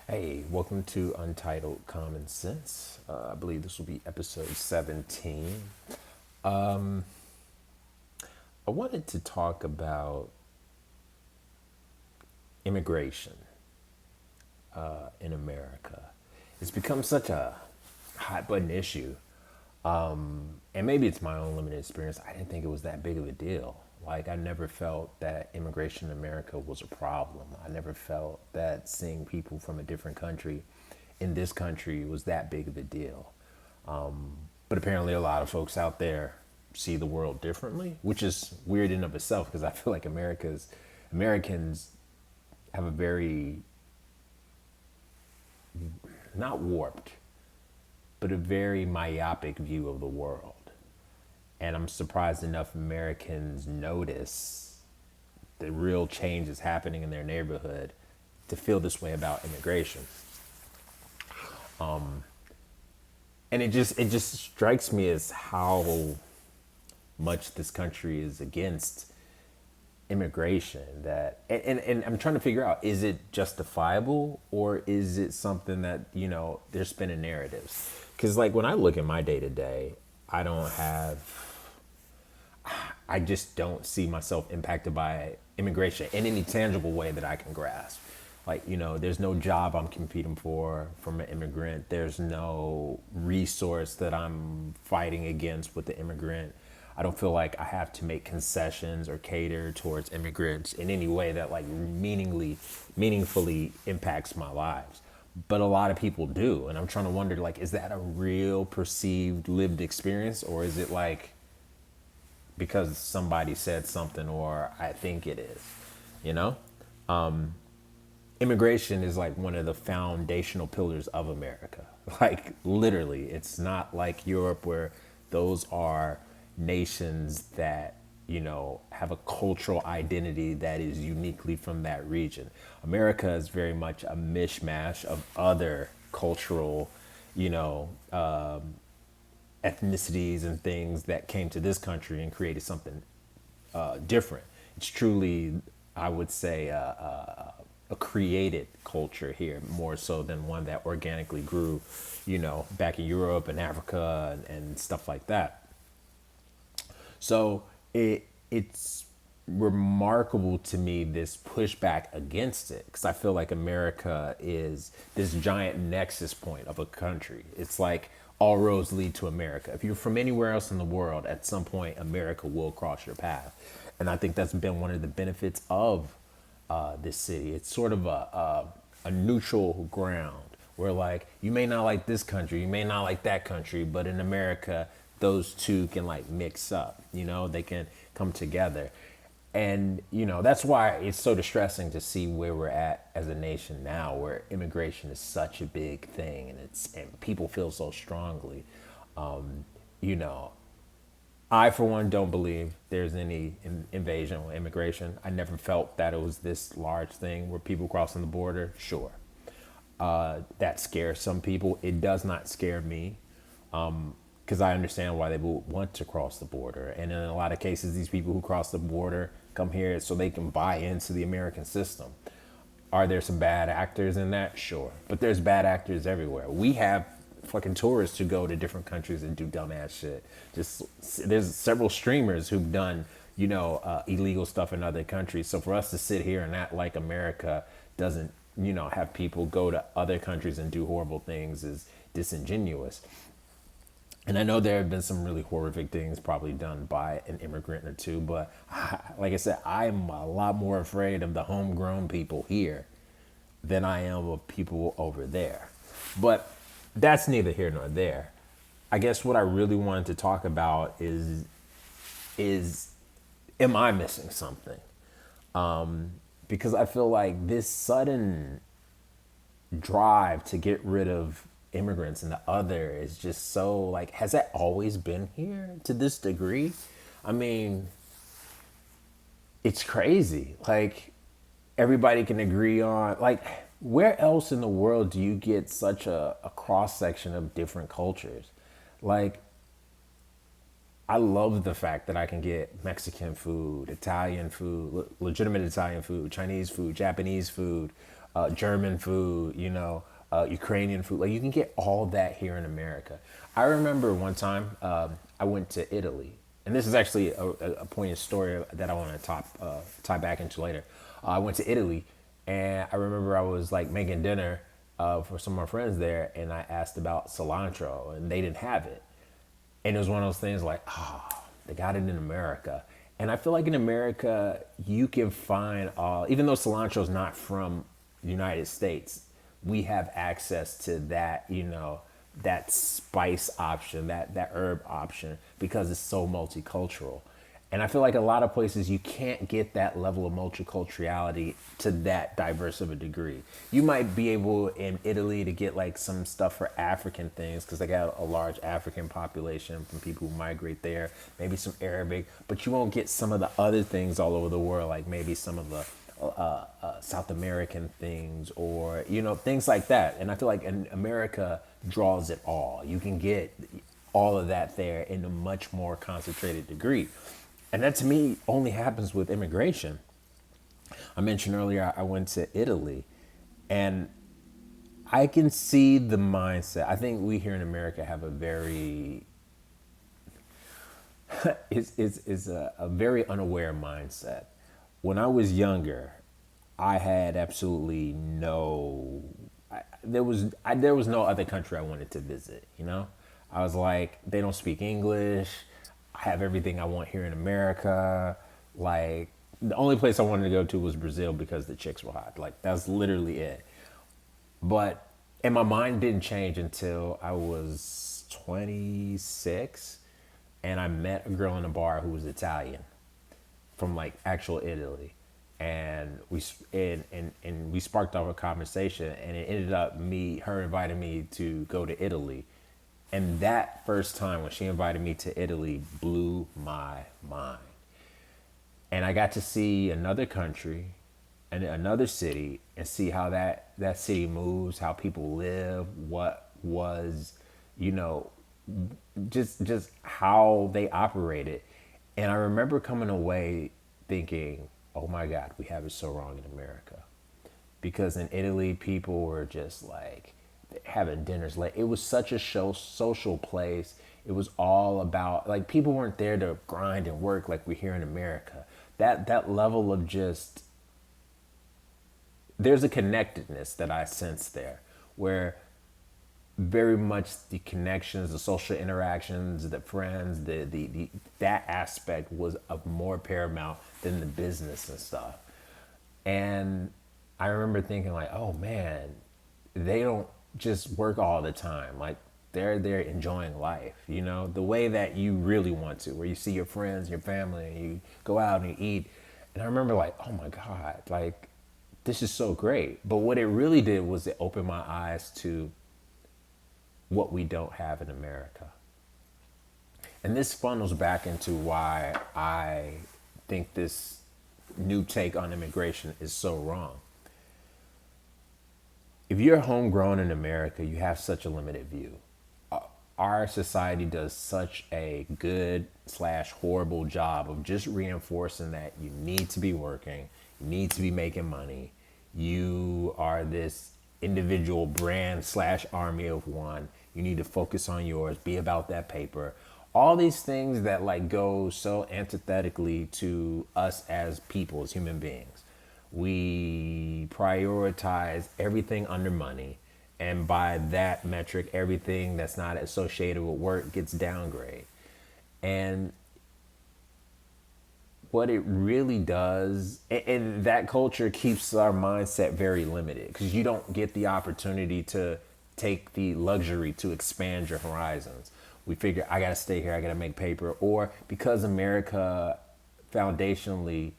Hey, welcome to Untitled Common Sense. I believe this will be episode 17. I wanted to talk about immigration in America. It's become such a hot button issue. And maybe it's my own limited experience. I didn't think it was that big of a deal. Like, I never felt that immigration in America was a problem. I never felt that seeing people from a different country in this country was that big of a deal. But apparently, a lot of folks out there see the world differently, which is weird in of itself because I feel like Americans have a very not warped, but a very myopic view of the world. And I'm surprised enough Americans notice the real change is happening in their neighborhood to feel this way about immigration. And it just strikes me as how much this country is against immigration that and I'm trying to figure out, is it justifiable or is it something that they're spinning narratives? Because like when I look at my day to day, I don't have I just don't see myself impacted by immigration in any tangible way that I can grasp. Like, there's no job I'm competing for from an immigrant. There's no resource that I'm fighting against with the immigrant. I don't feel like I have to make concessions or cater towards immigrants in any way that like meaningfully impacts my lives. But a lot of people do. And I'm trying to wonder, like, is that a real perceived lived experience, or is it like because somebody said something or I think it is, you know? Immigration is like one of the foundational pillars of America. Like literally, it's not like Europe where those are nations that, have a cultural identity that is uniquely from that region. America is very much a mishmash of other cultural, you know, ethnicities and things that came to this country and created something different. It's truly, I would say, a created culture here more so than one that organically grew, back in Europe and Africa and stuff like that. So it's remarkable to me, this pushback against it, because I feel like America is this giant nexus point of a country. It's like all roads lead to America. If you're from anywhere else in the world, at some point America will cross your path, and I think that's been one of the benefits of this city. It's sort of a neutral ground where, like, you may not like this country, you may not like that country, but in America, those two can like mix up. They can come together, and that's why it's so distressing to see where we're at as a nation now, where immigration is such a big thing, and people feel so strongly. You know, I, for one, don't believe there's any invasion or immigration. I never felt that it was this large thing where people crossing the border. Sure, that scares some people. It does not scare me, because I understand why they would want to cross the border. And in a lot of cases, these people who cross the border come here so they can buy into the American system. Are there some bad actors in that? Sure. But there's bad actors everywhere. We have fucking tourists who go to different countries and do dumbass shit. Just there's several streamers who've done, illegal stuff in other countries. So for us to sit here and act like America doesn't, have people go to other countries and do horrible things is disingenuous. And I know there have been some really horrific things probably done by an immigrant or two, but like I said, I'm a lot more afraid of the homegrown people here than I am of people over there. But that's neither here nor there. I guess what I really wanted to talk about is am I missing something? Because I feel like this sudden drive to get rid of immigrants and the other is just so, like, has that always been here to this degree? I mean, it's crazy. Like, everybody can agree on, like, where else in the world do you get such a cross section of different cultures? Like, I love the fact that I can get Mexican food, Italian food, legitimate Italian food, Chinese food, Japanese food, German food, Ukrainian food. Like you can get all that here in America. I remember one time I went to Italy, and this is actually a poignant story that I want to tie back into later. I went to Italy, and I remember I was like making dinner for some of my friends there, and I asked about cilantro, and they didn't have it. And it was one of those things like, they got it in America. And I feel like in America, you can find even though cilantro is not from the United States, we have access to that, that spice option, that herb option, because it's so multicultural. And I feel like a lot of places you can't get that level of multiculturality to that diverse of a degree. You might be able in Italy to get like some stuff for African things because they got a large African population from people who migrate there, maybe some Arabic, but you won't get some of the other things all over the world, like maybe some of the South American things or, things like that. And I feel like in America draws it all. You can get all of that there in a much more concentrated degree. And that to me only happens with immigration. I mentioned earlier I went to Italy, and I can see the mindset. I think we here in America have a very is a very unaware mindset. When I was younger, I had absolutely no. There was no other country I wanted to visit. I was like, they don't speak English. I have everything I want here in America. Like the only place I wanted to go to was Brazil because the chicks were hot. Like that's literally it. But and my mind didn't change until I was 26, and I met a girl in a bar who was Italian, from like actual Italy, and we sparked off a conversation, and it ended up her inviting me to go to Italy. And that first time when she invited me to Italy blew my mind. And I got to see another country and another city and see how that city moves, how people live, what was, just how they operated. And I remember coming away thinking, oh my God, we have it so wrong in America. Because in Italy, people were just like, having dinners late. It was such a social place. It was all about like people weren't there to grind and work like we here in America. That level of just there's a connectedness that I sense there where very much the connections, the social interactions, the friends, the that aspect was of more paramount than the business and stuff. And I remember thinking like, oh man, they don't just work all the time. Like they're enjoying life, the way that you really want to, where you see your friends, your family, and you go out and you eat. And I remember like, oh my God, like this is so great. But what it really did was it opened my eyes to what we don't have in America. And this funnels back into why I think this new take on immigration is so wrong. If you're homegrown in America, you have such a limited view. Our society does such a good / horrible job of just reinforcing that you need to be working, you need to be making money, you are this individual brand / army of one, you need to focus on yours, be about that paper. All these things that like go so antithetically to us as people, as human beings. We prioritize everything under money, and by that metric, everything that's not associated with work gets downgraded. And what it really does, and that culture keeps our mindset very limited because you don't get the opportunity to take the luxury to expand your horizons. We figure I got to stay here, I got to make paper, or because America foundationally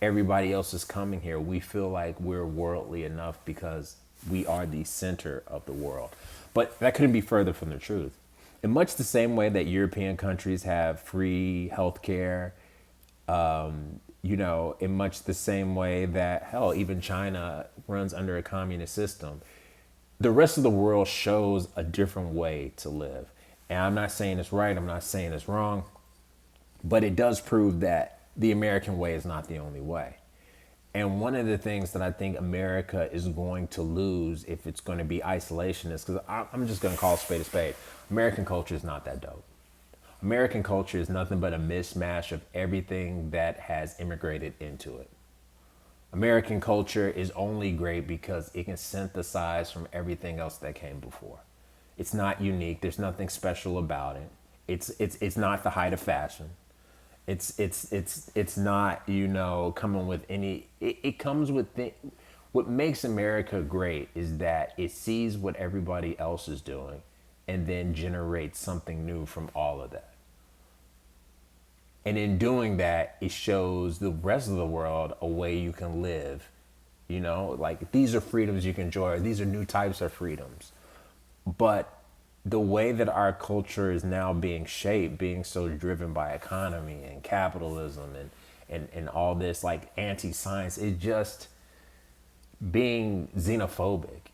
everybody else is coming here, we feel like we're worldly enough because we are the center of the world. But that couldn't be further from the truth. In much the same way that European countries have free healthcare, in much the same way that, hell, even China runs under a communist system, the rest of the world shows a different way to live. And I'm not saying it's right, I'm not saying it's wrong. But it does prove that the American way is not the only way. And one of the things that I think America is going to lose if it's going to be isolationist, because I'm just going to call a spade a spade. American culture is not that dope. American culture is nothing but a mishmash of everything that has immigrated into it. American culture is only great because it can synthesize from everything else that came before. It's not unique. There's nothing special about it. It's not the height of fashion. It's not, coming with any. It comes with what makes America great is that it sees what everybody else is doing, and then generates something new from all of that. And in doing that, it shows the rest of the world a way you can live. Like these are freedoms you can enjoy. These are new types of freedoms. But the way that our culture is now being shaped, being so driven by economy and capitalism and all this like anti-science, is just being xenophobic.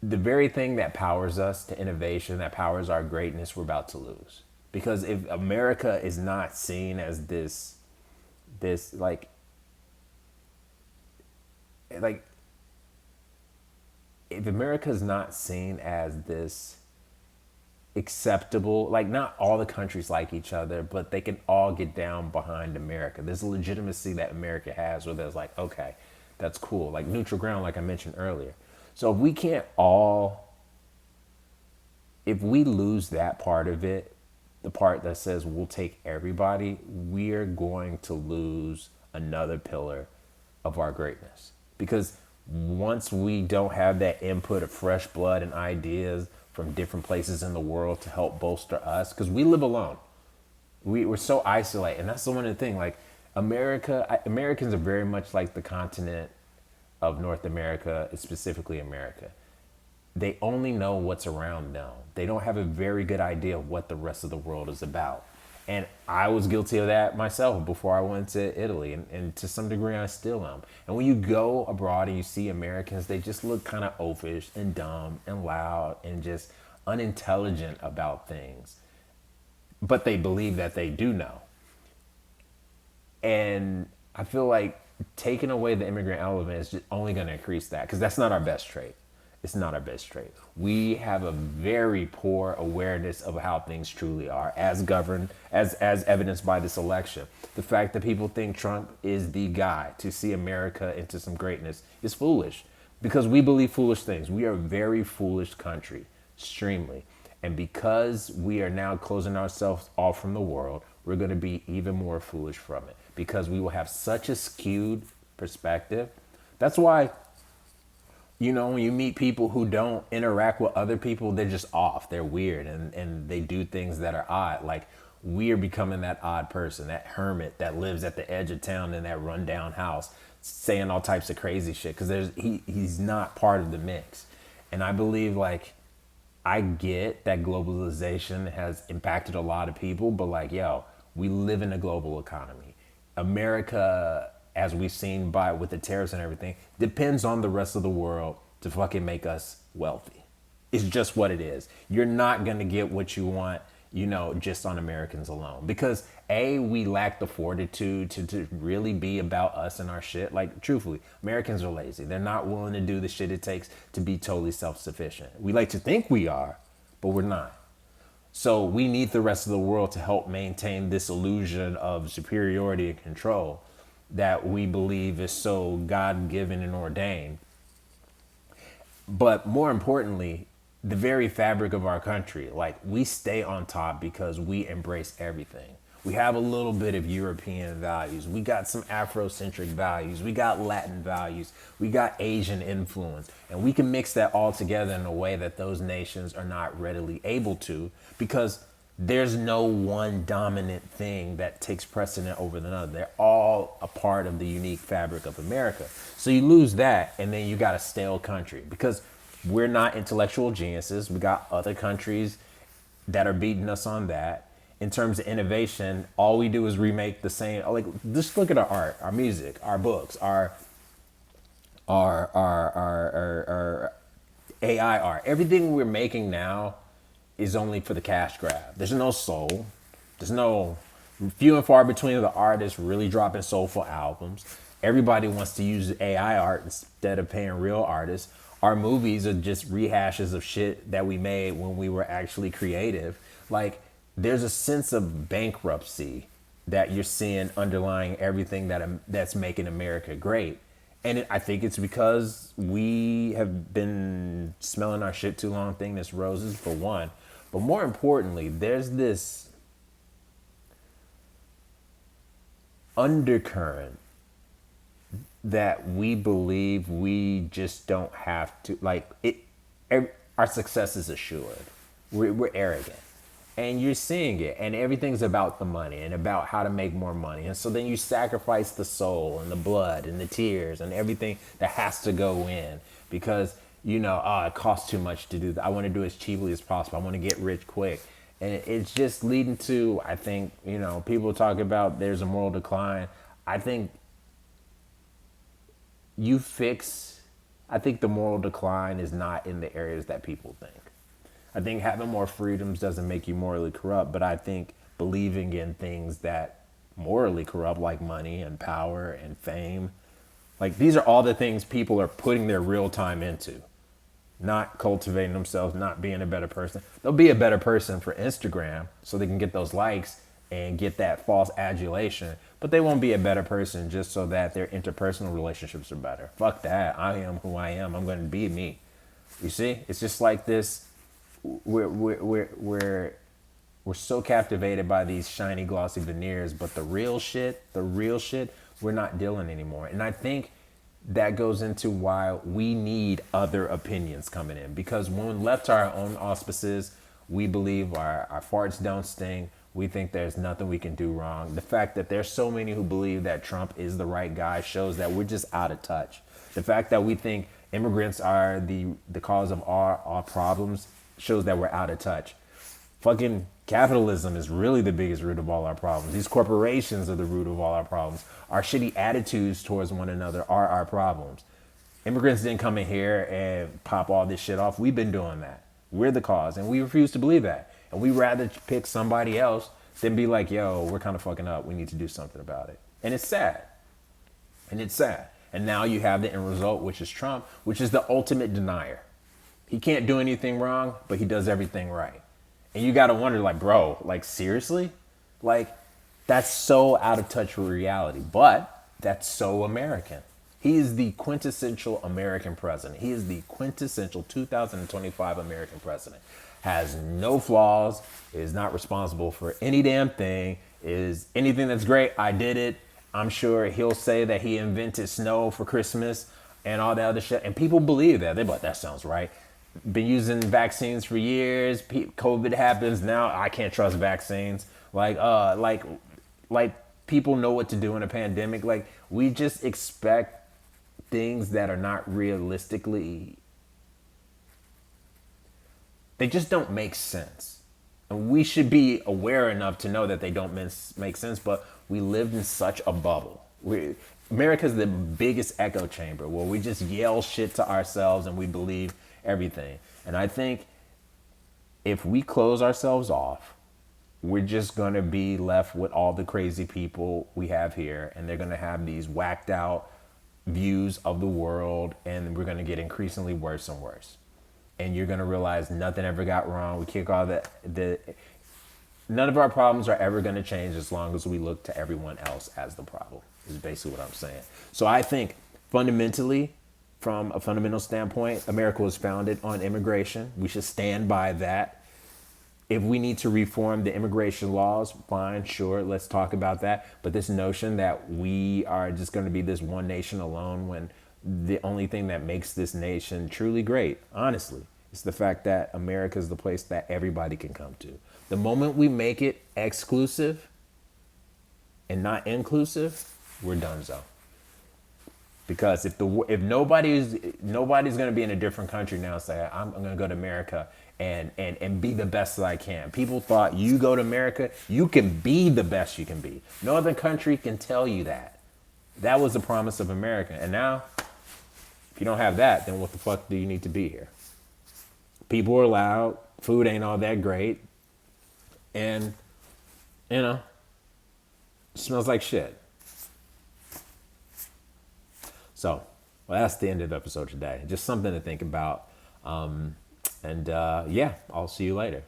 The very thing that powers us to innovation, that powers our greatness, we're about to lose. Because if America is not seen as this like if America is not seen as this acceptable, like not all the countries like each other, but they can all get down behind America. There's a legitimacy that America has where there's like, okay, that's cool. Like neutral ground, like I mentioned earlier. So if we lose that part of it, the part that says we'll take everybody, we're going to lose another pillar of our greatness. Because once we don't have that input of fresh blood and ideas from different places in the world to help bolster us, because we live alone. We're so isolated. And that's the one of the thing, like Americans are very much like the continent of North America, specifically America. They only know what's around them. They don't have a very good idea of what the rest of the world is about. And I was guilty of that myself before I went to Italy. And to some degree, I still am. And when you go abroad and you see Americans, they just look kind of oafish and dumb and loud and just unintelligent about things. But they believe that they do know. And I feel like taking away the immigrant element is just only going to increase that, because that's not our best trait. It's not our best trait. We have a very poor awareness of how things truly are, as governed, as evidenced by this election. The fact that people think Trump is the guy to see America into some greatness is foolish, because we believe foolish things. We are a very foolish country, extremely. And because we are now closing ourselves off from the world, we're going to be even more foolish from it, because we will have such a skewed perspective. That's why, when you meet people who don't interact with other people, they're just off. They're weird and they do things that are odd. Like we are becoming that odd person, that hermit that lives at the edge of town in that rundown house saying all types of crazy shit, because he's not part of the mix. And I believe, like, I get that globalization has impacted a lot of people, but like, we live in a global economy. America, as we've seen with the tariffs and everything, depends on the rest of the world to fucking make us wealthy. It's just what it is. You're not going to get what you want, just on Americans alone. Because we lack the fortitude to really be about us and our shit. Like, truthfully, Americans are lazy. They're not willing to do the shit it takes to be totally self-sufficient. We like to think we are, but we're not. So we need the rest of the world to help maintain this illusion of superiority and control that we believe is so God-given and ordained. But more importantly, the very fabric of our country, like, we stay on top because we embrace everything. We have a little bit of European values. We got some Afrocentric values. We got Latin values. We got Asian influence. And we can mix that all together in a way that those nations are not readily able to, because there's no one dominant thing that takes precedent over the other. They're all a part of the unique fabric of America. So you lose that, and then you got a stale country, because we're not intellectual geniuses. We got other countries that are beating us on that. In terms of innovation, all we do is remake the same. Like, just look at our art, our music, our books, our AI art. Everything we're making now is only for the cash grab. There's no soul. There's no Few and far between are the artists really dropping soulful albums. Everybody wants to use AI art instead of paying real artists. Our movies are just rehashes of shit that we made when we were actually creative. Like, there's a sense of bankruptcy that you're seeing underlying everything that's making America great. And I think it's because we have been smelling our shit too long, thinking it's roses, for one. But more importantly, there's this undercurrent that we believe we just don't have to, like, it. Our success is assured. We're arrogant, and you're seeing it, and everything's about the money and about how to make more money. And so then you sacrifice the soul and the blood and the tears and everything that has to go in, because it costs too much to do that. I want to do it as cheaply as possible. I want to get rich quick. And it's just leading to, I think, people talk about there's a moral decline. I think I think the moral decline is not in the areas that people think. I think having more freedoms doesn't make you morally corrupt, but I think believing in things that morally corrupt, like money and power and fame, like, these are all the things people are putting their real time into. Not cultivating themselves, not being a better person. They'll be a better person for Instagram so they can get those likes and get that false adulation, but they won't be a better person just so that their interpersonal relationships are better. Fuck that. I am who I am. I'm going to be me. You see? It's just like this. We're so captivated by these shiny, glossy veneers, but the real shit, we're not dealing anymore. And I think that goes into why we need other opinions coming in, because when left to our own auspices, we believe our farts don't stink. We think there's nothing we can do wrong. The fact that there's so many who believe that Trump is the right guy shows that we're just out of touch. The fact that we think immigrants are the cause of our problems shows that we're out of touch. Fucking capitalism is really the biggest root of all our problems. These corporations are the root of all our problems. Our shitty attitudes towards one another are our problems. Immigrants didn't come in here and pop all this shit off. We've been doing that. We're the cause, and we refuse to believe that. And we rather pick somebody else than be like, yo, we're kind of fucking up. We need to do something about it. And it's sad. And now you have the end result, which is Trump, which is the ultimate denier. He can't do anything wrong, but he does everything right. And you got to wonder, like, bro, like, seriously? Like, that's so out of touch with reality. But that's so American. He is the quintessential American president. He is the quintessential 2025 American president. Has no flaws, is not responsible for any damn thing, is anything that's great, I did it. I'm sure he'll say that he invented snow for Christmas and all that other shit. And people believe that. They're like, that sounds right. Been using vaccines for years. COVID happens now. I can't trust vaccines. Like people know what to do in a pandemic. Like, we just expect things that are not realistically. They just don't make sense. And we should be aware enough to know that they don't make sense. But we lived in such a bubble. America's the biggest echo chamber where we just yell shit to ourselves and we believe everything. And I think if we close ourselves off, we're just going to be left with all the crazy people we have here, and they're going to have these whacked out views of the world, and we're going to get increasingly worse and worse. And you're going to realize nothing ever got wrong. We kick all none of our problems are ever going to change as long as we look to everyone else as the problem, is basically what I'm saying. So I think fundamentally, from a fundamental standpoint, America was founded on immigration. We should stand by that. If we need to reform the immigration laws, fine, sure, let's talk about that. But this notion that we are just going to be this one nation alone, when the only thing that makes this nation truly great, honestly, is the fact that America is the place that everybody can come to. The moment we make it exclusive and not inclusive, we're donezo. Because if nobody's going to be in a different country now and say, I'm going to go to America and be the best that I can. People thought, you go to America, you can be the best you can be. No other country can tell you that. That was the promise of America. And now, if you don't have that, then what the fuck do you need to be here? People are loud. Food ain't all that great. And, Smells like shit. So, well, that's the end of the episode today. Just something to think about. And yeah, I'll see you later.